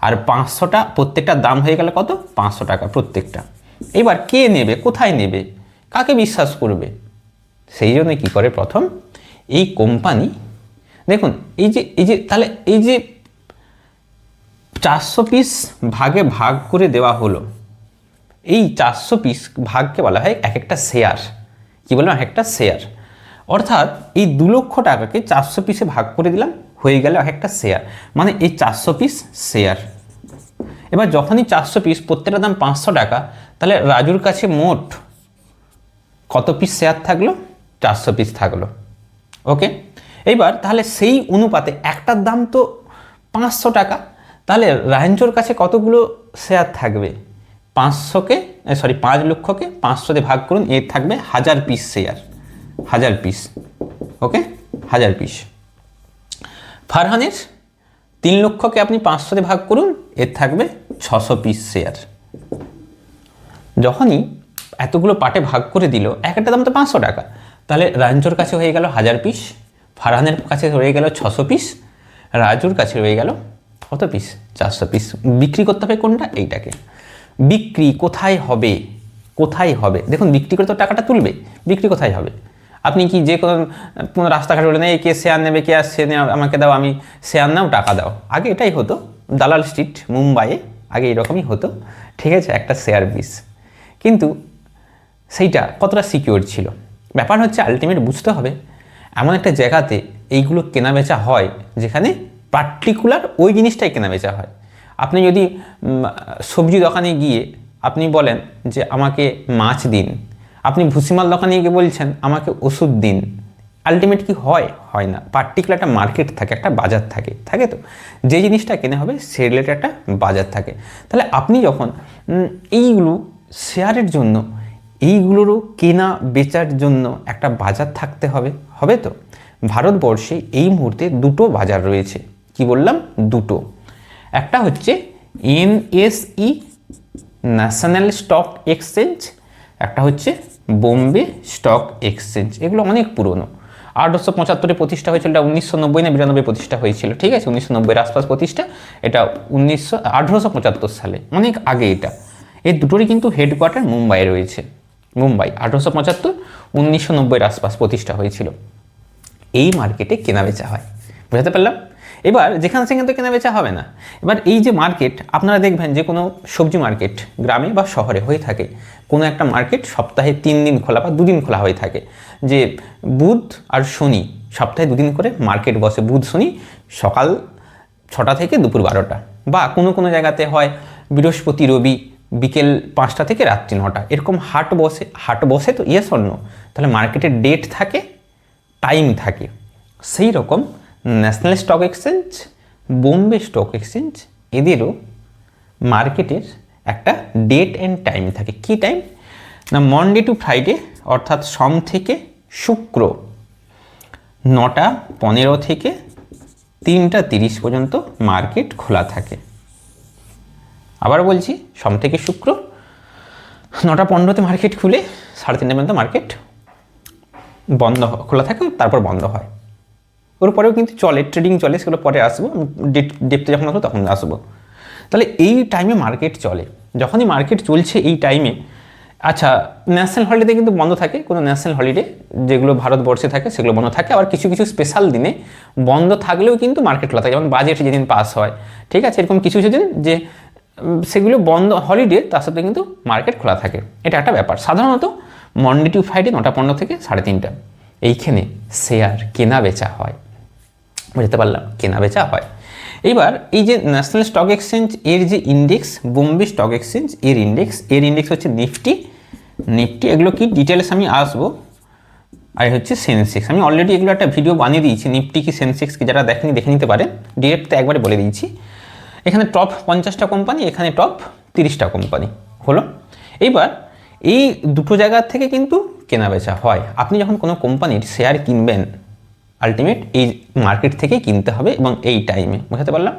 আর 500টা, প্রত্যেকটার দাম হয়ে গেল কত? 500 টাকা প্রত্যেকটা। এবার কে নেবে? কোথায় নেবে? কাকে বিশ্বাস করবে? সেই জন্য কী করে, প্রথম এই কোম্পানি, দেখুন এই যে তাহলে এই যে 400 পিস ভাগে ভাগ করে দেওয়া হলো, এই 400 পিস ভাগকে বলা হয় এক একটা শেয়ার। কি বললাম? এক একটা শেয়ার। অর্থাৎ এই 2 লক্ষ টাকাকে 400 পিসে ভাগ করে দিলাম, হয়ে গেল এক একটা শেয়ার, মানে এই 400 পিস শেয়ার। এবার যখনই 400 পিস, প্রত্যেকটার দাম 500 টাকা, তাহলে রাজুর কাছে মোট কত পিস শেয়ার থাকলো? 400 পিস থাকলো। ওকে, এইবার তাহলে সেই অনুপাতে একটার দাম তো 500 টাকা, তাহলে রায়ঞ্চোর কাছে কতগুলো শেয়ার থাকবে? 5 লক্ষকে 500 দিয়ে ভাগ করুন, এর থাকবে 1000 পিস শেয়ার, 1000 পিস। ওকে, 1000 পিস। ফারহানের 3 লক্ষকে আপনি 500 দিয়ে ভাগ করুন, এর থাকবে 600 পিস শেয়ার। যখনই এতগুলো পার্টে ভাগ করে দিল, একটা দাম তো 500 টাকা, তাহলে রায়ঞ্চোর কাছে হয়ে গেল 1000 পিস, ফারহানের কাছে রয়ে গেল 600 পিস, রাজুর কাছে রয়ে গেল কত পিস? 400 পিস। বিক্রি করতে হবে কোনটা? এইটাকে। বিক্রি কোথায় হবে? দেখুন, বিক্রি করে তো টাকাটা তুলবে, বিক্রি কোথায় হবে? আপনি কি যে কোনো রাস্তাঘাটে বলে, কে শেয়ার নেবে, কে আসছে, আমাকে দাও, আমি শেয়ার নাও, টাকা দাও। আগে এটাই হতো, দালাল স্ট্রিট মুম্বাইয়ে আগে এরকমই হতো, ঠিক আছে, একটা শেয়ার পিস। কিন্তু সেইটা কতটা সিকিউর ছিল? ব্যাপার হচ্ছে আলটিমেট বুঝতে হবে, এমন একটা জায়গাতে এইগুলো কেনাবেচা হয় যেখানে পার্টিকুলার ওই জিনিসটাই কেনাবেচা হয়। আপনি যদি সবজি দোকানে গিয়ে আপনি বলেন যে আমাকে মাছ দিন, আপনি ভুসিমাল দোকানে গিয়ে বলছেন আমাকে ওষুধ দিন, আলটিমেট কি হয়? হয় না। পার্টিকুলার একটা মার্কেট থাকে, একটা বাজার থাকে তো, যে জিনিসটা কেনা হবে সে রিলেটেড একটা বাজার থাকে। তাহলে আপনি যখন এইগুলো শেয়ারের জন্য, এইগুলোরও কেনা বেচার জন্য একটা বাজার থাকতে হবে তো। ভারতবর্ষে এই মুহূর্তে 2টো বাজার রয়েছে। কি বললাম? 2টো। একটা হচ্ছে NSE, ন্যাশনাল স্টক এক্সচেঞ্জ, একটা হচ্ছে বোম্বে স্টক এক্সচেঞ্জ। এগুলো অনেক পুরনো, 1875-এ প্রতিষ্ঠা হয়েছিল, এটা 1990 না 92 প্রতিষ্ঠা হয়েছিল, ঠিক আছে, 1990-এর আশপাশ প্রতিষ্ঠা, এটা 1875 সালে, অনেক আগে এটা। এই দুটোরই কিন্তু হেডকোয়ার্টার মুম্বাই রয়েছে। মুম্বাই 1875, 1990-এর আশপাশ প্রতিষ্ঠা হয়েছিল। এই মার্কেটে কেনাবেচা হয়, বুঝতে পারলাম? এবার যেখানে সেখানে তো কেনাবেচা হবে না। এবার এই যে মার্কেট, আপনারা দেখবেন যে কোনো সবজি মার্কেট গ্রামে বা শহরে হয়ে থাকে, কোনো একটা মার্কেট সপ্তাহে 3 দিন খোলা বা 2 দিন খোলা হয়ে থাকে, যে বুধ আর শনি, সপ্তাহে 2 দিন করে মার্কেট বসে, বুধ শনি সকাল 6টা থেকে দুপুর 12টা, বা কোনো জায়গাতে হয় বৃহস্পতি রবি বিকেল 5টা থেকে রাত্রি 9টা, এরকম হাট বসে তো ইয়েস অর নো? তাহলে মার্কেটের ডেট থাকে, টাইম থাকে। সেই রকম national stock exchange, Bombay stock exchange, এদেরও মার্কেটের একটা ডেট অ্যান্ড টাইম থাকে। কি টাইম না? মনডে টু ফ্রাইডে, অর্থাৎ সোম থেকে শুক্র 9টা 15 থেকে 3টা 30 পর্যন্ত মার্কেট খোলা থাকে। আবার বলছি, সোম থেকে শুক্র 9টা 15তে মার্কেট খুলে 3:30 পর্যন্ত মার্কেট খোলা থাকে, তারপর বন্ধ হয়। ওর পরেও কিন্তু চলে, ট্রেডিং চলে, সেগুলো পরে আসবো, ডেপতে যখন আসবো তখন আসবো। তাহলে এই টাইমে মার্কেট চলে। যখনই মার্কেট চলছে এই টাইমে, আচ্ছা ন্যাশনাল হলিডে কিন্তু বন্ধ থাকে, কোনো ন্যাশনাল হলিডে যেগুলো ভারতবর্ষে থাকে সেগুলো বন্ধ থাকে। আবার কিছু কিছু স্পেশাল দিনে বন্ধ থাকলেও কিন্তু মার্কেট খোলা থাকে, যেমন বাজেট যেদিন পাস হয়, ঠিক আছে, এরকম কিছু কিছু দিন যে সেগুলো বন্ধ হলিডে, তার সাথে কিন্তু মার্কেট খোলা থাকে। এটা একটা ব্যাপার। সাধারণত মনডে টু ফ্রাইডে 9টা 15 থেকে 3:30 এইখানে শেয়ার কেনা বেচা হয়। বুঝতে পারলাম? কেনা বেচা হয়। এবার এই যে ন্যাশনাল স্টক এক্সচেঞ্জ এর যে ইন্ডেক্স, বোম্বে স্টক এক্সচেঞ্জ এর ইন্ডেক্স হচ্ছে নিফটি। এগুলো কি ডিটেলস আমি আসবো। আর হচ্ছে সেন্সেক্স, আমি অলরেডি এগুলো একটা ভিডিও বানিয়ে দিয়েছি, নিফটি কি সেন্সেক্স কি, যারা দেখেনি দেখে নিতে পারেন, ডিরেক্ট একবারে বলে দিয়েছি। এখানে টপ 50টা কোম্পানি, এখানে টপ 30টা কোম্পানি হলো। এইবার এই দুটো জায়গা থেকে কিন্তু কেনা বেচা হয়। আপনি যখন কোনো কোম্পানির শেয়ার কিনবেন, আলটিমেট এই মার্কেট থেকেই কিনতে হবে এবং এই টাইমে। বুঝতে পারলাম?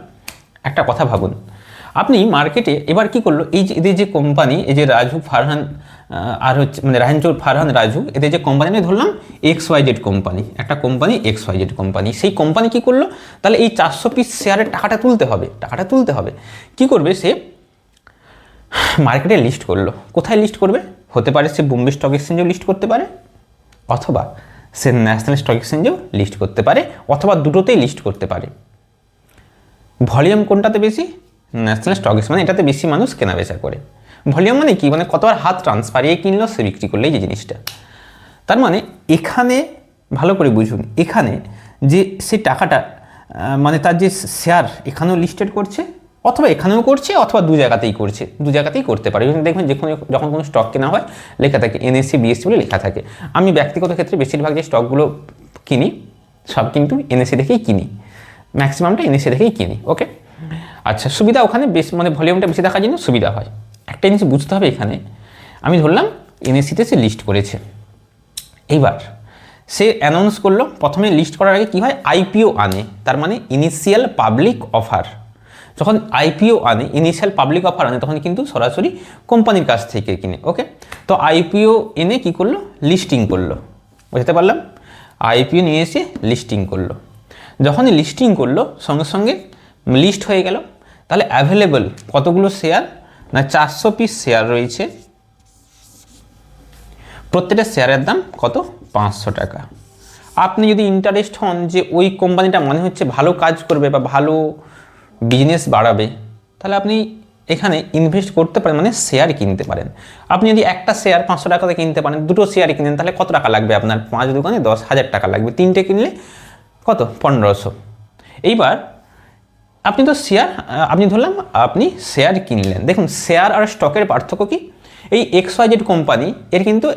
একটা কথা ভাবুন, আপনি মার্কেটে এবার কি করলো, এই যে এদের যে কোম্পানি, এই যে রাজু ফারহান আর হচ্ছে মানে রাহেনচোর ফারহান রাজু, এদের যে কোম্পানি আমি ধরলাম XYZ কোম্পানি, একটা কোম্পানি XYZ কোম্পানি, সেই কোম্পানি কি করলো, তাহলে এই 400 পিস শেয়ারের টাকাটা তুলতে হবে। কি করবে সে? মার্কেটে লিস্ট করলো। কোথায় লিস্ট করবে? হতে পারে সে বোম্বে স্টক এক্সচেঞ্জেও লিস্ট করতে পারে, অথবা সে ন্যাশনাল স্টক এক্সচেঞ্জেও লিস্ট করতে পারে, অথবা দুটোতেই লিস্ট করতে পারে। ভলিউম কোনটাতে বেশি? ন্যাশনাল স্টক এক্সচেঞ্জ, মানে এটাতে বেশি মানুষ কেনাবেচা করে। ভলিউম মানে কি? মানে কতবার হাত ট্রান্সফার, এ কিনলো সে বিক্রি করলে, এই যে জিনিসটা। তার মানে এখানে ভালো করে বুঝুন, এখানে যে সে টাকাটা মানে তার যে শেয়ার এখানেও লিস্টেড করছে, অথবা এখানেও করছে, অথবা দু জায়গাতেই করতে পারে। দেখবেন যখন কোনো স্টক কেনা হয় লেখা থাকে NSE BSE বলে লেখা থাকে। আমি ব্যক্তিগত ক্ষেত্রে বেশিরভাগ যে স্টকগুলো কিনি সব কিন্তু NSE দেখেই কিনি, ম্যাক্সিমামটা NSE দেখেই কিনি। ওকে, আচ্ছা, সুবিধা ওখানে বেশি, মানে ভলিউমটা বেশি দেখার জন্য সুবিধা হয়। একটা জিনিস বুঝতে হবে, এখানে আমি ধরলাম NSE-তে সে লিস্ট করেছে। এইবার সে অ্যানাউন্স করলো, প্রথমে লিস্ট করার আগে কী হয়, IPO আনে, তার মানে ইনিশিয়াল পাবলিক অফার। যখন IPO আনে, ইনিশিয়াল পাবলিক অফার আনে, তখন কিন্তু সরাসরি কোম্পানির কাছ থেকে কিনে। ওকে, তো IPO এনে কি করলো, লিস্টিং করলো। বুঝতে পারলাম? IPO নিয়ে এসে লিস্টিং করলো। যখনই লিস্টিং করলো সঙ্গে সঙ্গে লিস্ট হয়ে গেল। তাহলে অ্যাভেলেবল কতগুলো শেয়ার না, 400 পিস শেয়ার রয়েছে। প্রত্যেকটা শেয়ারের দাম কত? 500 টাকা। আপনি যদি ইন্টারেস্ট হন যে ওই কোম্পানিটা মনে হচ্ছে ভালো কাজ করবে বা ভালো বিজনেস বাড়াবে, তাহলে আপনি এখানে ইনভেস্ট করতে পারেন, মানে শেয়ার কিনতে পারেন। আপনি যদি একটা শেয়ার 500 টাকাতে কিনতে পারেন, দুটো শেয়ার কিনেন, তাহলে কত টাকা লাগবে আপনার? 5 দোকানে 10,000 টাকা লাগবে। 3টে কিনলে কত? 1500। এইবার আপনি তো শেয়ার, আপনি ধরলাম আপনি শেয়ার কিনলেন। দেখুন শেয়ার আর স্টকের পার্থক্য কি? এই XYZ কোম্পানি এর কিন্তু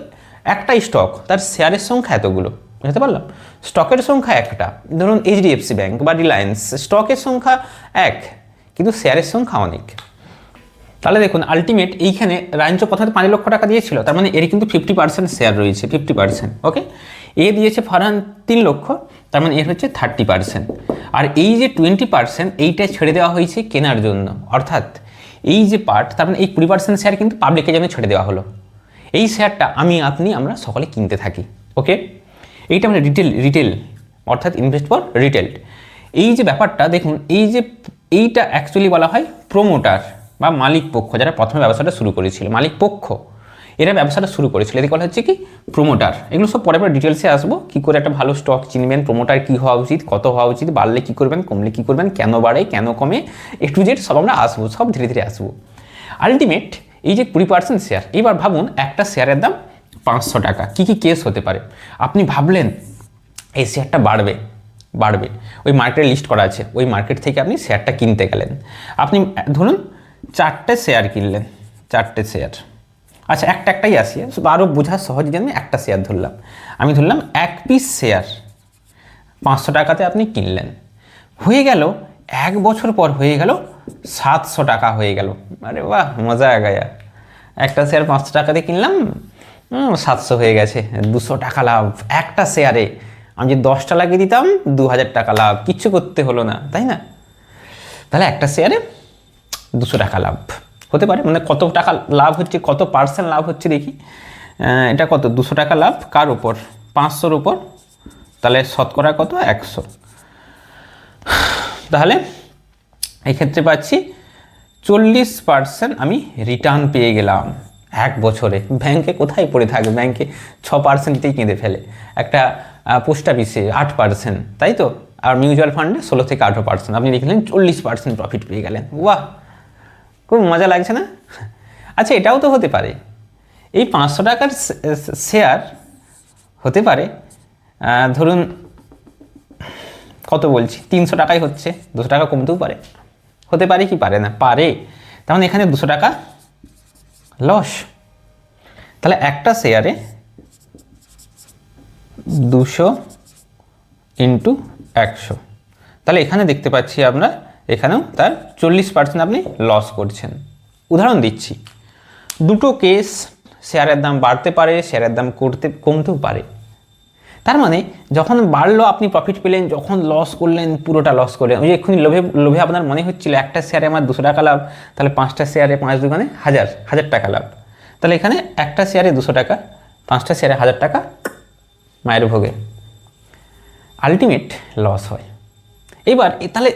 একটাই স্টক, তার শেয়ারের সংখ্যা এতগুলো। বুঝতে পারলাম? স্টকের সংখ্যা একটা, ধরুন HDFC ব্যাংক বা রিলায়েন্স, স্টকের সংখ্যা এক, কিন্তু শেয়ারের সংখ্যা অনেক। তাহলে দেখুন আলটিমেট এইখানে রায়ঞ্চো প্রথমে 5 লক্ষ টাকা দিয়েছিল, তার মানে এর কিন্তু 50% শেয়ার রয়েছে, 50%। ওকে, এ দিয়েছে ফারহান 3 লক্ষ, তার মানে এর হচ্ছে 30%। আর এই যে 20% এইটা ছেড়ে দেওয়া হয়েছে কেনার জন্য, অর্থাৎ এই যে পার্ট, তার মানে এই 20% শেয়ার কিন্তু পাবলিকের জন্য ছেড়ে দেওয়া হলো। এই শেয়ারটা আমি, আপনি, আমরা সকলে কিনতে থাকি। ওকে, এইটা মানে রিটেল, অর্থাৎ ইনভেস্ট ফর রিটেল। এই যে ব্যাপারটা দেখুন, এইটা অ্যাকচুয়ালি বলা হয় প্রোমোটার বা মালিক পক্ষ, যারা প্রথমে ব্যবসাটা শুরু করেছিল, মালিক পক্ষ এরা ব্যবসাটা শুরু করেছিল, এদিকে বলা হচ্ছে কি প্রোমোটার। এগুলো সব পরে ডিটেলসে আসবো, কী করে একটা ভালো স্টক চিনবেন, প্রোমোটার কী হওয়া উচিত, কত হওয়া উচিত, বাড়লে কী করবেন, কমলে কী করবেন, কেন বাড়ে কেন কমে, A to Z সব আমরা আসবো, সব ধীরে ধীরে আসবো। আলটিমেট এই যে 20% শেয়ার, এবার ভাবুন একটা শেয়ারের দাম 500 টাকা। কী কী কেস হতে পারে? আপনি ভাবলেন এই শেয়ারটা বাড়বে, ওই মার্কেটে লিস্ট করা আছে, ওই মার্কেট থেকে আপনি শেয়ারটা কিনতে গেলেন। আপনি ধরুন 4টে শেয়ার কিনলেন, 4টে শেয়ার। আচ্ছা একটাই আসি, আরও বোঝা সহজের জন্য একটা শেয়ার ধরলাম। আমি ধরলাম 1 পিস শেয়ার 500 টাকাতে আপনি কিনলেন, হয়ে গেল 1 বছর পর হয়ে গেল 700 টাকা হয়ে গেল। আরে বাহ, মজা আ গায়া। একটা শেয়ার 500 টাকাতে কিনলাম, 700 হয়ে গেছে, 200 টাকা লাভ একটা শেয়ারে। আমি যদি 10টা লাগিয়ে দিতাম 2000 টাকা লাভ, কিচ্ছু করতে হলো না, তাই না? তাহলে একটা শেয়ারে 200 টাকা লাভ হতে পারে। মানে কত টাকা লাভ হচ্ছে, কত পার্সেন্ট লাভ হচ্ছে দেখি। এটা কত, 200 টাকা লাভ কার উপর, 500-র উপর, তাহলে শতকরা কত, 100। তাহলে এই ক্ষেত্রে পাচ্ছি 40% আমি রিটার্ন পেয়ে গেলাম 1 বছরে। ব্যাংকে কোথায় পড়ে থাকে, ব্যাংকে 6%তেই কেঁদে ফেলে, একটা পোস্ট অফিসে 8%, তাই তো? আর মিউচুয়াল ফান্ডে 16 থেকে 18%। আপনি দেখলেন 40% প্রফিট পেয়ে গেলেন, বাহ, খুব মজা লাগছে না? আচ্ছা এটাও তো হতে পারে, এই 500 টাকার শেয়ার হতে পারে ধরুন কত বলছি, 300 টাকাই হচ্ছে, 200 টাকা কমতেও পারে, হতে পারে কি পারে না? পারে। তার মানে এখানে 200 টাকা লস। তাহলে একটা শেয়ারে 200 × 100, তাহলে এখানে দেখতে পাচ্ছি আমরা এখানেও তার 40% আপনি লস করছেন। উদাহরণ দিচ্ছি, দুটো কেস, শেয়ারের দাম বাড়তে পারে, শেয়ারের দাম কমতেও পারে। তার মানে যখন বাড়লো আপনি প্রফিট পেলেন, যখন লস করলেন পুরোটা লস করলেন। ওই এক্ষুনি লোভে আপনার মনে হচ্ছিল একটা শেয়ারে আমার 200 টাকা লাভ, তাহলে 5টা শেয়ারে 5 দুগুণে 1000 টাকা লাভ। তাহলে এখানে একটা শেয়ারে 200 টাকা, 5টা শেয়ারে 1000 টাকা মায়ের ভোগে, আলটিমেট লস হয়। এবার তাহলে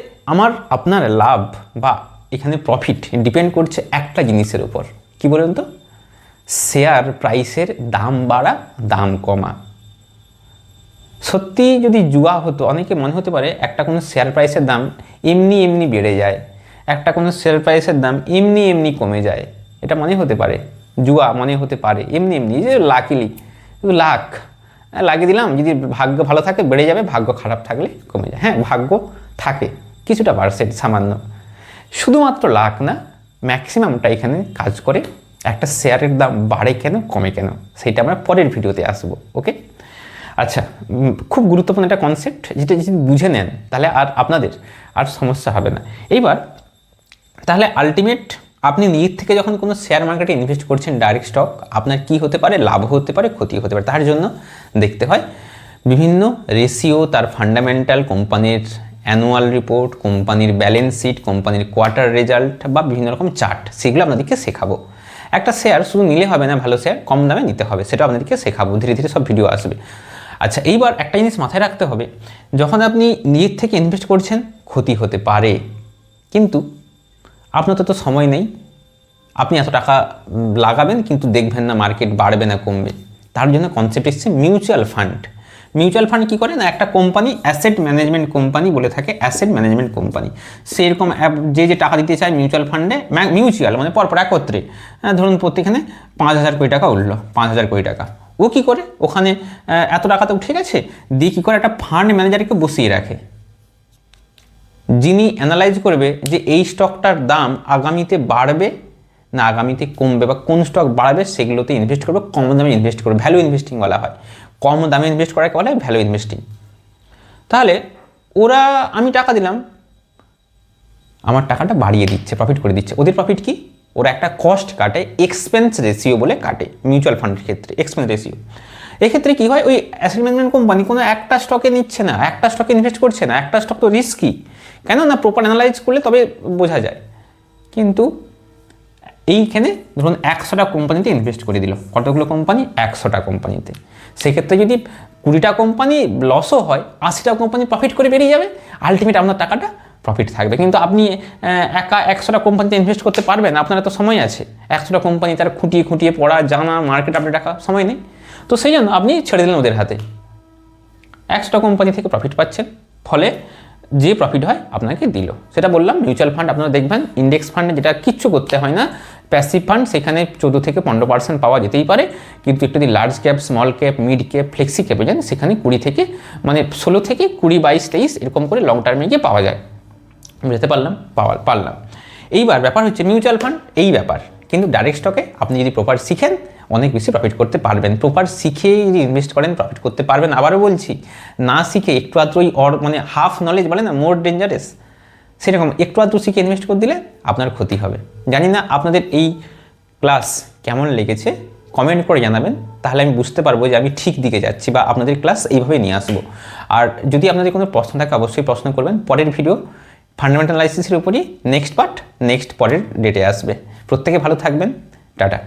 আপনার লাভ বা এখানে প্রফিট ডিপেন্ড করছে একটা জিনিসের উপর, কি বলুন তো? শেয়ার প্রাইসের দাম বাড়া, দাম কমা। সত্যি যদি জুয়া হতো, অনেকে মনে হতে পারে একটা কোনো শেয়ার প্রাইসের দাম এমনি বেড়ে যায়, একটা কোনো শেয়ার প্রাইসের দাম এমনি কমে যায়, এটা মনে হতে পারে জুয়া, মনে হতে পারে এমনি যে লাকিলি লাখ লাগিয়ে দিলাম, যদি ভাগ্য ভালো থাকে বেড়ে যাবে, ভাগ্য খারাপ থাকলে কমে যায়। হ্যাঁ, ভাগ্য থাকে কিছুটা পার্সেন্ট, সামান্য। শুধুমাত্র লাখ না, ম্যাক্সিমামটা এখানে কাজ করে। একটা শেয়ারের দাম বাড়ে কেন, কমে কেন, সেটা আমরা পরের ভিডিওতে আসবো। ওকে, আচ্ছা, খুব গুরুত্বপূর্ণ একটা কনসেপ্ট, যেটা যদি বুঝে নেন তাহলে আপনাদের আর সমস্যা হবে না। এইবার তাহলে আলটিমেট আপনি নিজের থেকে যখন কোনো শেয়ার মার্কেটে ইনভেস্ট করছেন, ডাইরেক্ট স্টক, আপনার কি হতে পারে, লাভ হতে পারে, ক্ষতি হতে পারে। তার জন্য দেখতে হয় বিভিন্ন রেশিও, তার ফান্ডামেন্টাল, কোম্পানির অ্যানুয়াল রিপোর্ট, কোম্পানির ব্যালেন্স শিট, কোম্পানির কোয়ার্টার রেজাল্ট বা বিভিন্ন রকম চার্ট, সেগুলো আপনাদেরকে শেখাবো। একটা শেয়ার শুধু নিলে হবে না, ভালো শেয়ার কম দামে নিতে হবে, সেটা আপনাদেরকে শেখাবো, ধীরে ধীরে সব ভিডিও আসবে। আচ্ছা, এইবার একটা জিনিস মাথায় রাখতে হবে, যখন আপনি নিজের থেকে ইনভেস্ট করছেন ক্ষতি হতে পারে, কিন্তু আপনার তো সময় নেই, আপনি এত টাকা লাগাবেন কিন্তু দেখবেন না মার্কেট বাড়বে না কমবে। তার জন্য কনসেপ্ট এসছে মিউচুয়াল ফান্ড। মিউচুয়াল ফান্ড কী করে না, একটা কোম্পানি অ্যাসেট ম্যানেজমেন্ট কোম্পানি বলে থাকে, অ্যাসেট ম্যানেজমেন্ট কোম্পানি। সেরকম যে টাকা দিতে চায় মিউচুয়াল ফান্ডে, মিউচুয়াল মানে পরপর একত্রে, ধরুন প্রত্যেকখানে 5000 কোটি টাকা উঠলো, 5000 কোটি টাকা, ও কী করে ওখানে এত টাকাতে উঠে গেছে, দিয়ে কী করে একটা ফান্ড ম্যানেজারকে বসিয়ে রাখে, যিনি অ্যানালাইজ করবে যে এই স্টকটার দাম আগামীতে বাড়বে না আগামীতে কমবে, বা কোন স্টক বাড়বে সেগুলোতে ইনভেস্ট করবে, কম দামে ইনভেস্ট করবে, ভ্যালু ইনভেস্টিং বলা হয়। কম দামে ইনভেস্ট করাকে বলা হয় ভ্যালু ইনভেস্টিং। তাহলে আমি টাকা দিলাম, আমার টাকাটা বাড়িয়ে দিচ্ছে, প্রফিট করে দিচ্ছে। ওদের প্রফিট কি, ওরা একটা কস্ট কাটে, এক্সপেন্স রেশিও বলে কাটে মিউচুয়াল ফান্ডের ক্ষেত্রে, এক্সপেন্স রেশিও। এক্ষেত্রে কী হয়, ওই অ্যাসেট ম্যানেজমেন্ট কোম্পানি কোনো একটা স্টকে নিচ্ছে না, একটা স্টকে ইনভেস্ট করছে না, একটা স্টক তো রিস্কি, কেন না প্রপার অ্যানালাইজ করলে তবে বোঝা যায়। কিন্তু এইখানে ধরুন 100টা কোম্পানিতে ইনভেস্ট করে দিল, কতগুলো কোম্পানি, 100টা কোম্পানিতে। সেক্ষেত্রে যদি 20টা কোম্পানি লসও হয়, 80টা কোম্পানি প্রফিট করে বেরিয়ে যাবে, আলটিমেট আপনার টাকাটা প্রফিট থাকবে। কিন্তু আপনি একা 100টা কোম্পানিতে ইনভেস্ট করতে পারবেন, আপনার তো সময় আছে, 100টা কোম্পানি তার খুঁটিয়ে পড়া, জানা, মার্কেট আপডেট রাখা সময় নেই। তো সেই জন্য আপনি ছেড়ে দিলেন ওদের হাতে, 100টা কোম্পানি থেকে প্রফিট পাচ্ছেন, ফলে যে প্রফিট হয় আপনাকে দিল। সেটা বললাম মিউচুয়াল ফান্ড। আপনারা দেখবেন ইন্ডেক্স ফান্ডে যেটা কিচ্ছু করতে হয় না, প্যাসিভ ফান্ড, সেখানে 14 থেকে 15% পাওয়া যেতেই পারে, কিন্তু একটু যদি large cap, small cap, mid cap, flexi ক্যাপে যান, সেখানে 16 থেকে 20, 22, 23 এরকম করে লং টার্মে গিয়ে পাওয়া যায়। বুঝতে পারলাম। এইবার ব্যাপার হচ্ছে মিউচুয়াল ফান্ড এই ব্যাপার, কিন্তু ডাইরেক্ট স্টকে আপনি যদি প্রপার শিখেন অনেক বেশি প্রফিট করতে পারবেন। প্রপার শিখে যদি ইনভেস্ট করেন প্রফিট করতে পারবেন। আবারও বলছি, না শিখে একটু আধটু ওই মানে হাফ নলেজ বলে না, মোর ডেঞ্জারাস, সেরকম একটু আধটু শিখে ইনভেস্ট করে দিলে আপনার ক্ষতি হবে। জানি না আপনাদের এই ক্লাস কেমন লেগেছে, কমেন্ট করে জানাবেন, তাহলে আমি বুঝতে পারবো যে আমি ঠিক দিকে যাচ্ছি বা আপনাদের ক্লাস এইভাবে নিয়ে আসবো। আর যদি আপনাদের কোনো প্রশ্ন থাকে অবশ্যই প্রশ্ন করবেন। পরের ভিডিও ফান্ডামেন্টাল অ্যানালাইসিসের উপরই নেক্সট পার্ট নেক্সট পরের ডেটে আসবে। প্রত্যেকে ভালো থাকবেন, টাটা।